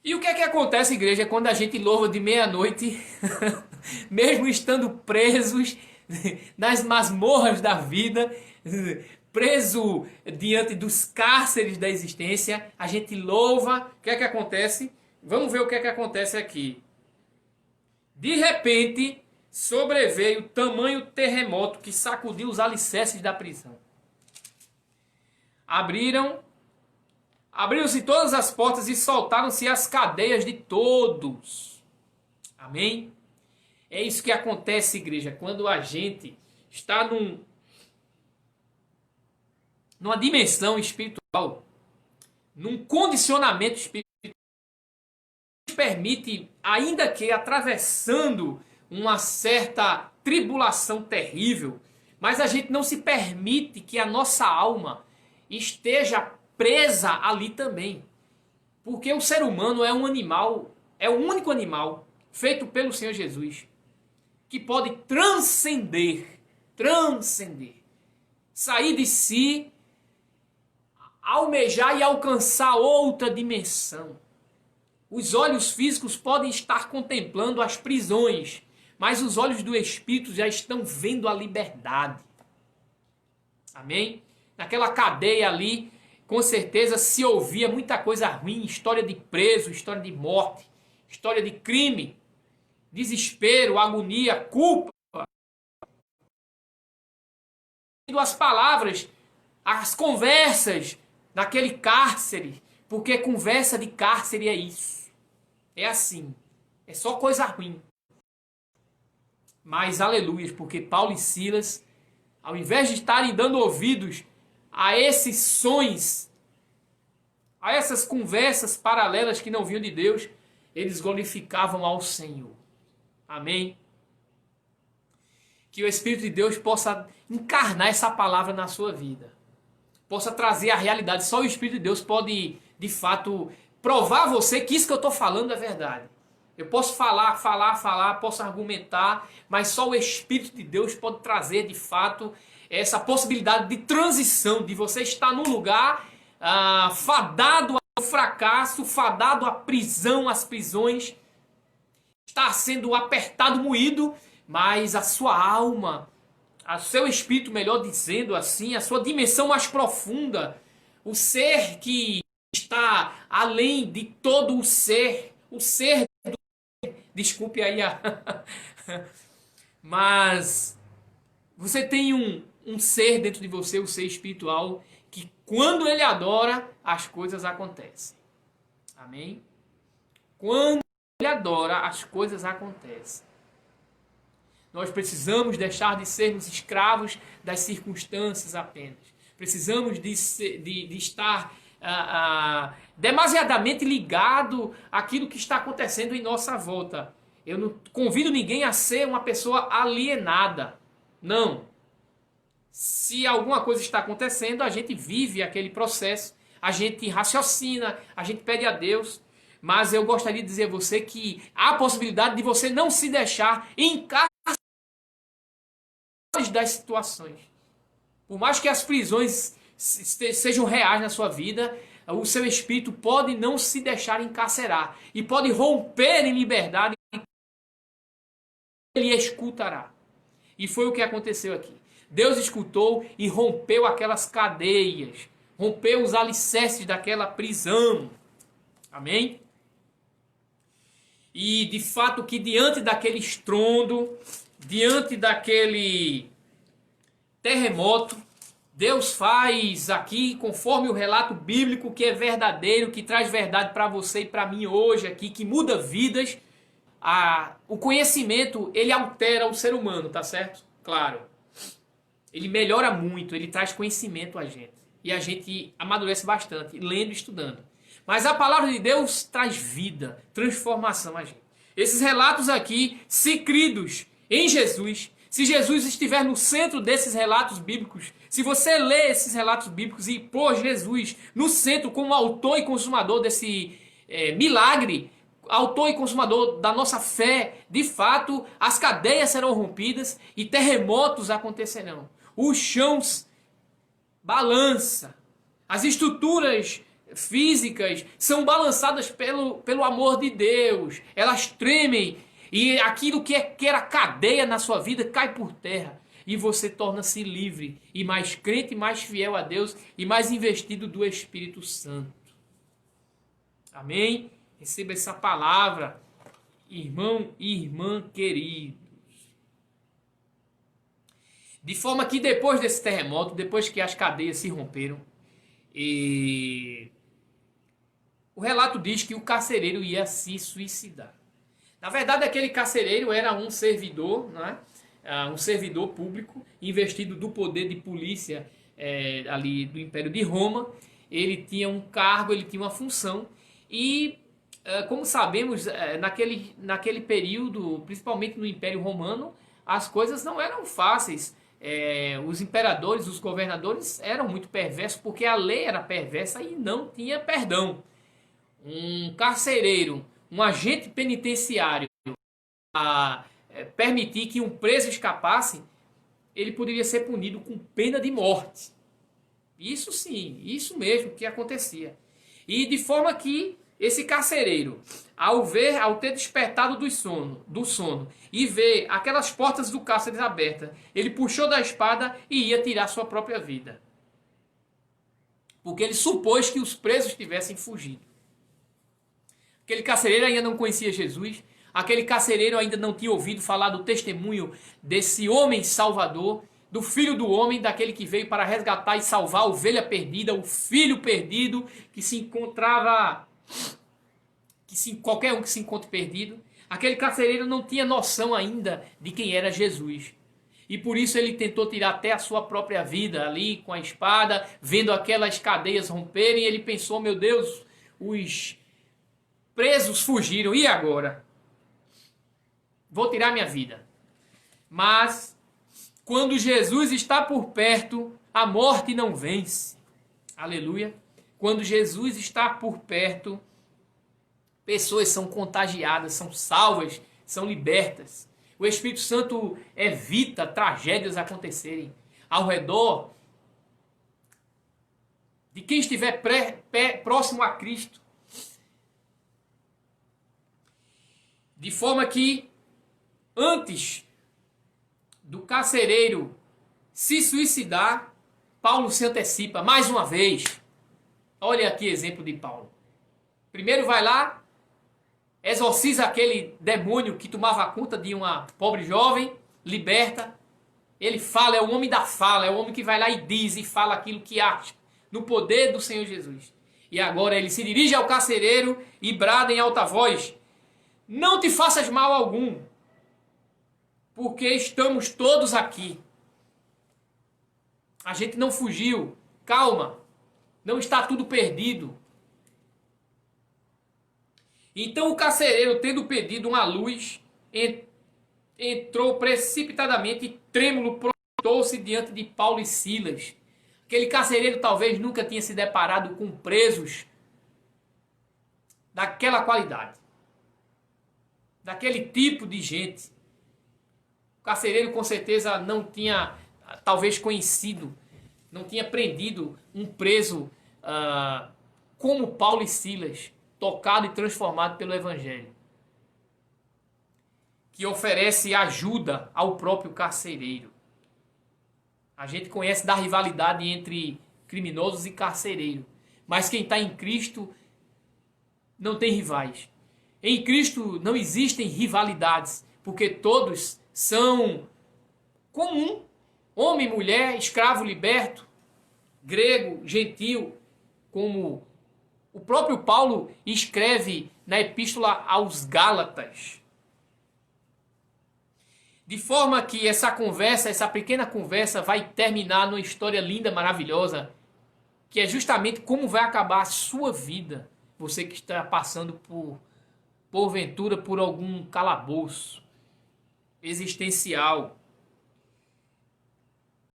E o que é que acontece, igreja, quando a gente louva de meia-noite, mesmo estando presos nas masmorras da vida, preso diante dos cárceres da existência, a gente louva, o que é que acontece? Vamos ver o que é que acontece aqui. De repente, sobreveio tamanho terremoto que sacudiu os alicerces da prisão. Abriram-se todas as portas e soltaram-se as cadeias de todos. Amém? É isso que acontece, igreja, quando a gente está numa dimensão espiritual, num condicionamento espiritual, que permite, ainda que atravessando uma certa tribulação terrível, mas a gente não se permite que a nossa alma esteja presa ali também. Porque o ser humano é um animal, é o único animal feito pelo Senhor Jesus que pode transcender, sair de si, almejar e alcançar outra dimensão. Os olhos físicos podem estar contemplando as prisões, mas os olhos do Espírito já estão vendo a liberdade. Amém? Naquela cadeia ali, com certeza se ouvia muita coisa ruim, história de preso, história de morte, história de crime, desespero, agonia, culpa. As palavras, as conversas naquele cárcere, porque conversa de cárcere é isso. É assim, é só coisa ruim. Mas aleluias, porque Paulo e Silas, ao invés de estarem dando ouvidos a esses sons, a essas conversas paralelas que não vinham de Deus, eles glorificavam ao Senhor. Amém? Que o Espírito de Deus possa encarnar essa palavra na sua vida. Possa trazer a realidade. Só o Espírito de Deus pode, de fato, provar a você que isso que eu estou falando é verdade. Eu posso falar, posso argumentar, mas só o Espírito de Deus pode trazer, de fato, essa possibilidade de transição, de você estar num lugar fadado ao fracasso, fadado à prisão, às prisões, está sendo apertado, moído, mas a sua alma, o seu espírito, melhor dizendo assim, a sua dimensão mais profunda, o ser que está além de todo o ser do... Desculpe aí mas você tem um ser dentro de você, o ser espiritual, que quando ele adora, as coisas acontecem. Amém? Quando ele adora, as coisas acontecem. Nós precisamos deixar de sermos escravos das circunstâncias apenas. Precisamos de estar demasiadamente ligado àquilo que está acontecendo em nossa volta. Eu não convido ninguém a ser uma pessoa alienada. Não. Se alguma coisa está acontecendo, a gente vive aquele processo, a gente raciocina, a gente pede a Deus. Mas eu gostaria de dizer a você que há a possibilidade de você não se deixar encarcerar das situações. Por mais que as prisões sejam reais na sua vida, o seu espírito pode não se deixar encarcerar e pode romper em liberdade. Ele escutará. E foi o que aconteceu aqui. Deus escutou e rompeu aquelas cadeias, rompeu os alicerces daquela prisão. Amém? E de fato que diante daquele estrondo, diante daquele terremoto, Deus faz aqui, conforme o relato bíblico, que é verdadeiro, que traz verdade para você e para mim hoje aqui, que muda vidas. O conhecimento, ele altera o ser humano, tá certo? Claro. Ele melhora muito, ele traz conhecimento a gente. E a gente amadurece bastante, lendo e estudando. Mas a palavra de Deus traz vida, transformação a gente. Esses relatos aqui, se cridos em Jesus, se Jesus estiver no centro desses relatos bíblicos, se você lê esses relatos bíblicos e pôr Jesus no centro como autor e consumador desse milagre, autor e consumador da nossa fé, de fato, as cadeias serão rompidas e terremotos acontecerão. Os chãos balança, as estruturas físicas são balançadas pelo amor de Deus. Elas tremem e aquilo que era cadeia na sua vida cai por terra. E você torna-se livre e mais crente, mais fiel a Deus e mais investido do Espírito Santo. Amém? Receba essa palavra, irmão e irmã queridos. De forma que depois desse terremoto, depois que as cadeias se romperam, o relato diz que o carcereiro ia se suicidar. Na verdade, aquele carcereiro era um servidor, né? Um servidor público, investido do poder de polícia ali do Império de Roma. Ele tinha um cargo, ele tinha uma função e, como sabemos, naquele período, principalmente no Império Romano, as coisas não eram fáceis. Os imperadores, os governadores eram muito perversos porque a lei era perversa e não tinha perdão. Um carcereiro, um agente penitenciário, permitir que um preso escapasse, ele poderia ser punido com pena de morte. Isso sim, isso mesmo que acontecia. E de forma que esse carcereiro, ao ter despertado do sono e ver aquelas portas do cárcere abertas, ele puxou da espada e ia tirar sua própria vida. Porque ele supôs que os presos tivessem fugido. Aquele carcereiro ainda não conhecia Jesus. Aquele carcereiro ainda não tinha ouvido falar do testemunho desse homem salvador, do Filho do Homem, daquele que veio para resgatar e salvar a ovelha perdida, o filho perdido, que se encontrava, qualquer um que se encontre perdido. Aquele carcereiro não tinha noção ainda de quem era Jesus. E por isso ele tentou tirar até a sua própria vida ali com a espada, vendo aquelas cadeias romperem, ele pensou, meu Deus, os presos fugiram, e agora? Vou tirar minha vida. Mas, quando Jesus está por perto, a morte não vence. Aleluia. Quando Jesus está por perto, pessoas são contagiadas, são salvas, são libertas. O Espírito Santo evita tragédias acontecerem ao redor de quem estiver próximo a Cristo. De forma que, antes do carcereiro se suicidar, Paulo se antecipa mais uma vez. Olha aqui exemplo de Paulo. Primeiro vai lá, exorciza aquele demônio que tomava conta de uma pobre jovem, liberta. Ele fala, é o homem da fala, é o homem que vai lá e diz e fala aquilo que acha, no poder do Senhor Jesus. E agora ele se dirige ao carcereiro e brada em alta voz: não te faças mal algum, porque estamos todos aqui. A gente não fugiu. Calma, não está tudo perdido. Então o carcereiro, tendo pedido uma luz, entrou precipitadamente e trêmulo prostrou-se diante de Paulo e Silas. Aquele carcereiro talvez nunca tinha se deparado com presos daquela qualidade, daquele tipo de gente. O carcereiro com certeza não tinha, talvez, conhecido, não tinha prendido um preso como Paulo e Silas, tocado e transformado pelo Evangelho, que oferece ajuda ao próprio carcereiro. A gente conhece da rivalidade entre criminosos e carcereiro, mas quem está em Cristo não tem rivais. Em Cristo não existem rivalidades, porque todos são comum. Homem, mulher, escravo, liberto, grego, gentil, como o próprio Paulo escreve na Epístola aos Gálatas. De forma que essa conversa, essa pequena conversa, vai terminar numa história linda, maravilhosa, que é justamente como vai acabar a sua vida. Você que está passando porventura por algum calabouço existencial.